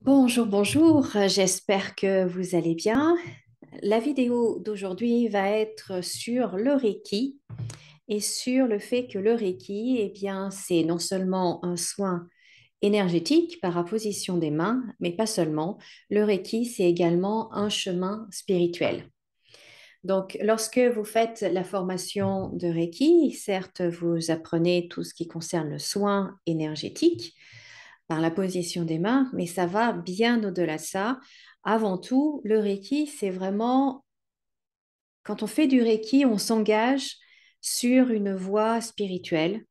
Bonjour, bonjour, j'espère que vous allez bien. La vidéo d'aujourd'hui va être sur le Reiki et sur le fait que le Reiki, eh bien, c'est non seulement un soin énergétique par apposition des mains, mais pas seulement. Le Reiki, c'est également un chemin spirituel. Donc, lorsque vous faites la formation de Reiki, certes, vous apprenez tout ce qui concerne le soin énergétique par la position des mains, mais ça va bien au-delà de ça. Avant tout, le Reiki, c'est vraiment, quand on fait du Reiki, on s'engage sur une voie spirituelle.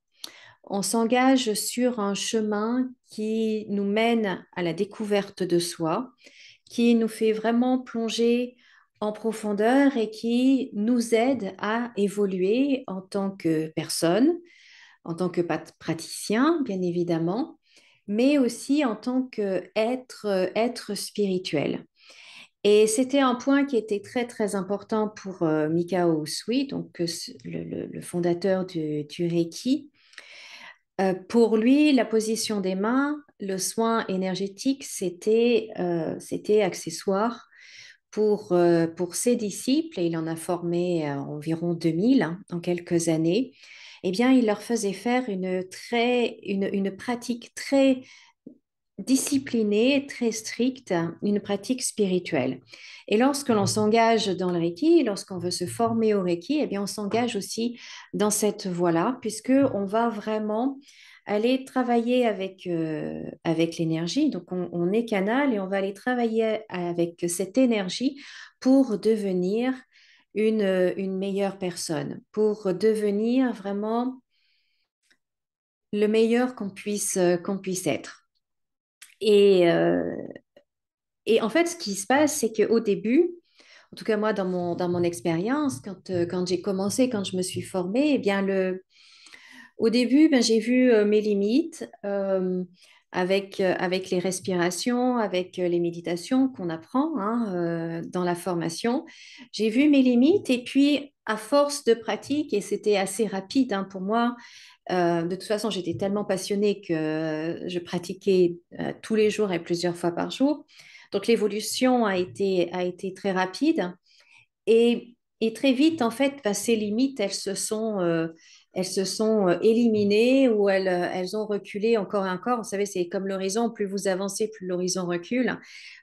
On s'engage sur un chemin qui nous mène à la découverte de soi, qui nous fait vraiment plonger en profondeur et qui nous aide à évoluer en tant que personne, en tant que praticien, bien évidemment, mais aussi en tant qu'être spirituel. Et c'était un point qui était très, très important pour Mikao Usui, donc le fondateur du Reiki. Pour lui, la position des mains, le soin énergétique, c'était accessoire pour ses disciples, et il en a formé environ 2000 en quelques années. Eh bien, il leur faisait faire une pratique très disciplinée, très stricte, une pratique spirituelle. Et lorsque l'on s'engage dans le Reiki, lorsqu'on veut se former au Reiki, eh bien, on s'engage aussi dans cette voie-là, puisque on va vraiment aller travailler avec l'énergie. Donc, on est canal et on va aller travailler avec cette énergie pour devenir une meilleure personne, pour devenir vraiment le meilleur qu'on puisse être. Et, et en fait, ce qui se passe, c'est qu'au début, en tout cas moi, dans mon expérience, quand j'ai commencé, quand je me suis formée, eh bien, au début, ben, j'ai vu mes limites avec les respirations, avec les méditations qu'on apprend dans la formation. J'ai vu mes limites et puis, à force de pratique, et c'était assez rapide pour moi, de toute façon, j'étais tellement passionnée que je pratiquais tous les jours et plusieurs fois par jour. Donc l'évolution a été très rapide et très vite, en fait, bah, ces limites, elles se sont éliminées ou elles ont reculé encore et encore. Vous savez, c'est comme l'horizon, plus vous avancez, plus l'horizon recule.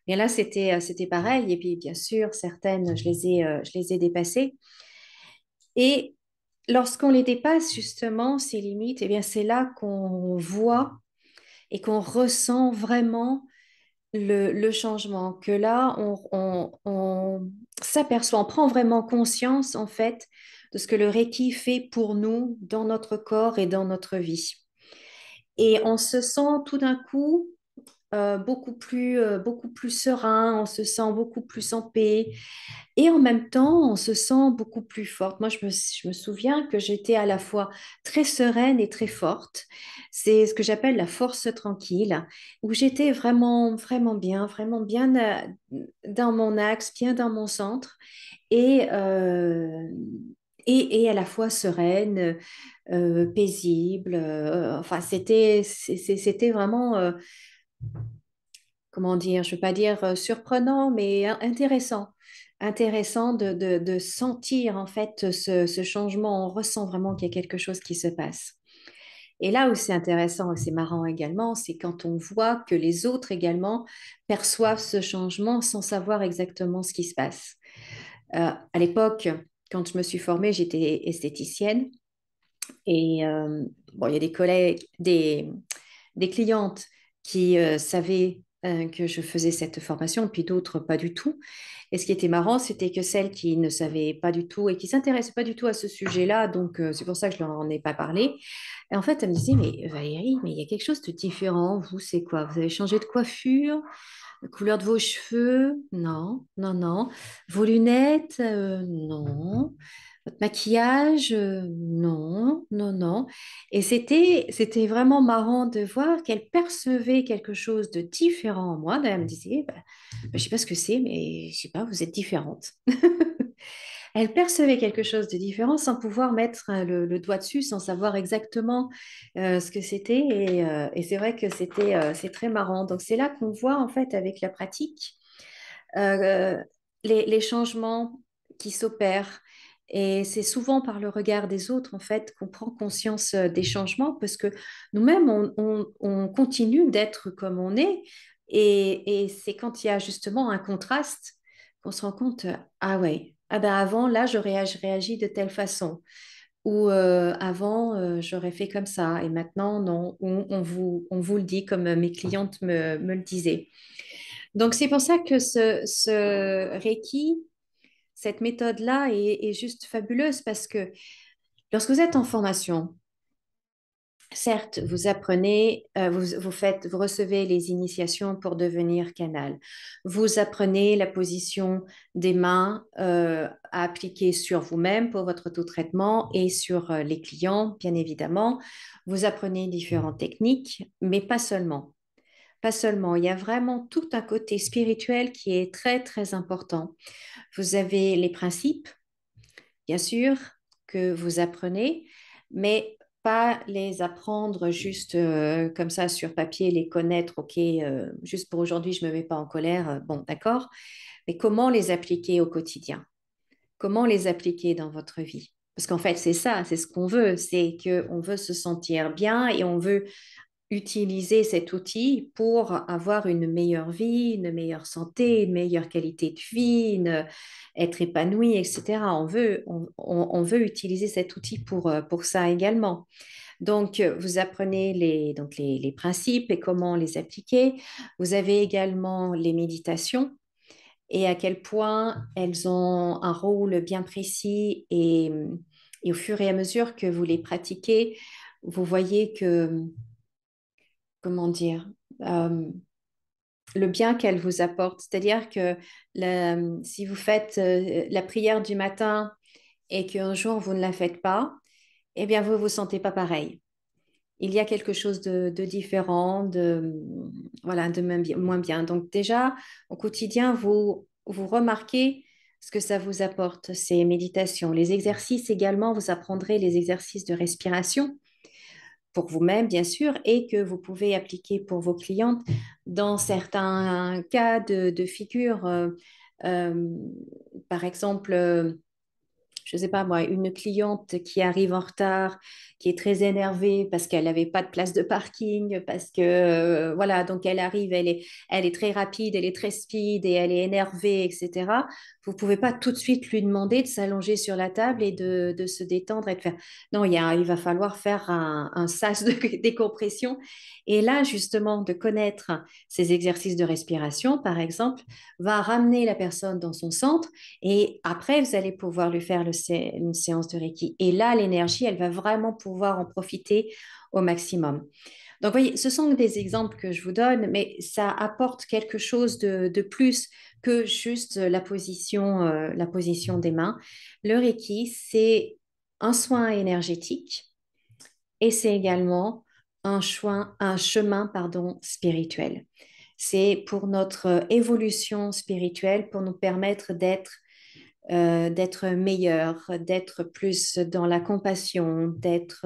Et là, c'était pareil. Et puis, bien sûr, certaines, je les ai dépassées. Et lorsqu'on les dépasse, justement, ces limites, eh bien, c'est là qu'on voit et qu'on ressent vraiment le changement, que là, on s'aperçoit, on prend vraiment conscience, en fait, de ce que le Reiki fait pour nous dans notre corps et dans notre vie. Et on se sent tout d'un coup beaucoup plus serein, on se sent beaucoup plus en paix. Et en même temps, on se sent beaucoup plus forte. Moi, je me souviens que j'étais à la fois très sereine et très forte. C'est ce que j'appelle la force tranquille, où j'étais vraiment bien dans mon axe, bien dans mon centre, et, euh, et à la fois sereine, paisible. Enfin, c'était vraiment, comment dire, je ne veux pas dire surprenant, mais intéressant. Intéressant de sentir en fait ce changement. On ressent vraiment qu'il y a quelque chose qui se passe. Et là où c'est intéressant et c'est marrant également, c'est quand on voit que les autres également perçoivent ce changement sans savoir exactement ce qui se passe. À l'époque, quand je me suis formée, j'étais esthéticienne et bon, il y a des collègues, des clientes qui savaient que je faisais cette formation, puis d'autres pas du tout. Et ce qui était marrant, c'était que celles qui ne savaient pas du tout et qui s'intéressaient pas du tout à ce sujet-là, donc c'est pour ça que je leur en ai pas parlé. Et en fait, elle me disait, mais Valérie, mais il y a quelque chose de différent. Vous, c'est quoi? Vous avez changé de coiffure? La couleur de vos cheveux? Non, non, non. Vos lunettes? Non. Votre maquillage? Non, non, non. Et c'était vraiment marrant de voir qu'elle percevait quelque chose de différent en moi. Elle me disait, bah, je sais pas ce que c'est, mais je sais pas, vous êtes différente. Elle percevait quelque chose de différent sans pouvoir mettre le doigt dessus, sans savoir exactement ce que c'était. Et c'est vrai que c'est très marrant. Donc c'est là qu'on voit en fait avec la pratique euh, les changements qui s'opèrent. Et c'est souvent par le regard des autres, en fait, qu'on prend conscience des changements, parce que nous-mêmes, on continue d'être comme on est. Et c'est quand il y a justement un contraste qu'on se rend compte, ah ouais, ah ben avant, là, j'aurais réagi de telle façon. Ou avant, j'aurais fait comme ça. Et maintenant, non, on vous le dit, comme mes clientes me le disaient. Donc, c'est pour ça que ce Reiki, cette méthode-là est juste fabuleuse parce que lorsque vous êtes en formation, certes, vous apprenez, vous recevez les initiations pour devenir canal. Vous apprenez la position des mains à appliquer sur vous-même pour votre auto-traitement et sur les clients, bien évidemment. Vous apprenez différentes techniques, mais pas seulement. Pas seulement, il y a vraiment tout un côté spirituel qui est très, très important. Vous avez les principes, bien sûr, que vous apprenez, mais pas les apprendre juste comme ça sur papier, les connaître, ok, juste pour aujourd'hui, je ne me mets pas en colère, bon, d'accord, mais comment les appliquer au quotidien? Comment les appliquer dans votre vie? Parce qu'en fait, c'est ça, c'est ce qu'on veut, c'est qu'on veut se sentir bien et on veut utiliser cet outil pour avoir une meilleure vie, une meilleure santé, une meilleure qualité de vie, être épanoui, etc. On veut utiliser cet outil pour ça également. Donc, vous apprenez les principes et comment les appliquer. Vous avez également les méditations et à quel point elles ont un rôle bien précis et au fur et à mesure que vous les pratiquez, vous voyez que comment dire, euh, le bien qu'elle vous apporte. C'est-à-dire que si vous faites la prière du matin et qu'un jour vous ne la faites pas, eh bien, vous ne vous sentez pas pareil. Il y a quelque chose de différent, voilà, moins bien. Donc déjà, au quotidien, vous remarquez ce que ça vous apporte, ces méditations. Les exercices également, vous apprendrez les exercices de respiration pour vous-même, bien sûr, et que vous pouvez appliquer pour vos clientes dans certains cas de figure. Euh, Par exemple, je ne sais pas moi, une cliente qui arrive en retard, qui est très énervée parce qu'elle n'avait pas de place de parking, parce que voilà, donc elle arrive, elle est très rapide, elle est très speed et elle est énervée, etc. Vous ne pouvez pas tout de suite lui demander de s'allonger sur la table et de se détendre et de faire. Non, il va falloir faire un sas de décompression. Et là, justement, de connaître ces exercices de respiration, par exemple, va ramener la personne dans son centre et après, vous allez pouvoir lui faire une séance de Reiki. Et là, l'énergie, elle va vraiment pouvoir en profiter au maximum. Donc, vous voyez, ce sont des exemples que je vous donne, mais ça apporte quelque chose de plus que juste la position des mains. Le Reiki, c'est un soin énergétique et c'est également un chemin, pardon, spirituel. C'est pour notre évolution spirituelle, pour nous permettre d'être meilleur, d'être plus dans la compassion, d'être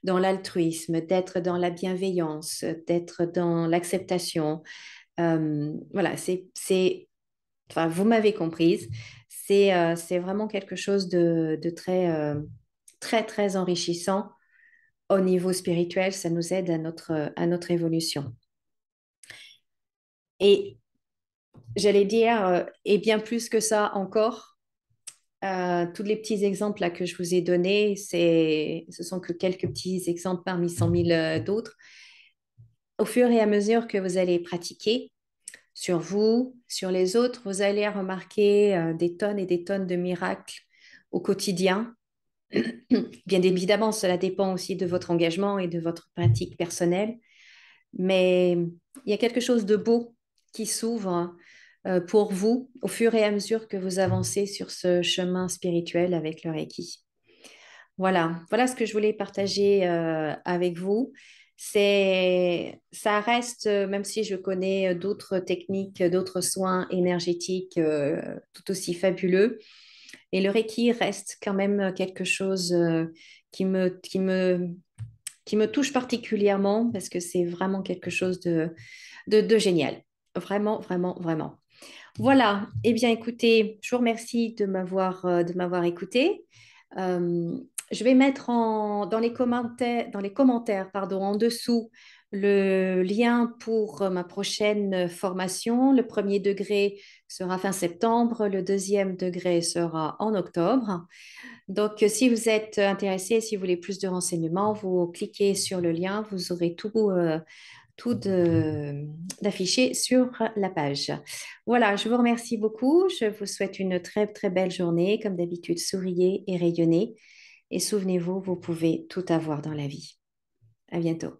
dans l'altruisme, d'être dans la bienveillance, d'être dans l'acceptation. Voilà, enfin, vous m'avez comprise, c'est vraiment quelque chose de très, très, très enrichissant au niveau spirituel. Ça nous aide à notre évolution. Et j'allais dire, et bien plus que ça encore. Tous les petits exemples là, que je vous ai donnés, ce sont que quelques petits exemples parmi 100 000 d'autres. Au fur et à mesure que vous allez pratiquer sur vous, sur les autres, vous allez remarquer des tonnes et des tonnes de miracles au quotidien. Bien évidemment, cela dépend aussi de votre engagement et de votre pratique personnelle, mais il y a quelque chose de beau qui s'ouvre pour vous au fur et à mesure que vous avancez sur ce chemin spirituel avec le Reiki. Voilà ce que je voulais partager avec vous. Ça reste, même si je connais d'autres techniques, d'autres soins énergétiques tout aussi fabuleux, Et le Reiki reste quand même quelque chose qui me, qui me, qui me touche particulièrement parce que c'est vraiment quelque chose de génial. Vraiment, vraiment, vraiment. Voilà. Eh bien, écoutez, je vous remercie de m'avoir écouté. Euh, je vais mettre dans les commentaires, pardon, en dessous le lien pour ma prochaine formation. Le premier degré sera fin septembre, le deuxième degré sera en octobre. Donc, si vous êtes intéressé, si vous voulez plus de renseignements, vous cliquez sur le lien, vous aurez d'affiché sur la page. Voilà, je vous remercie beaucoup. Je vous souhaite une très, très belle journée. Comme d'habitude, souriez et rayonnez. Et souvenez-vous, vous pouvez tout avoir dans la vie. À bientôt.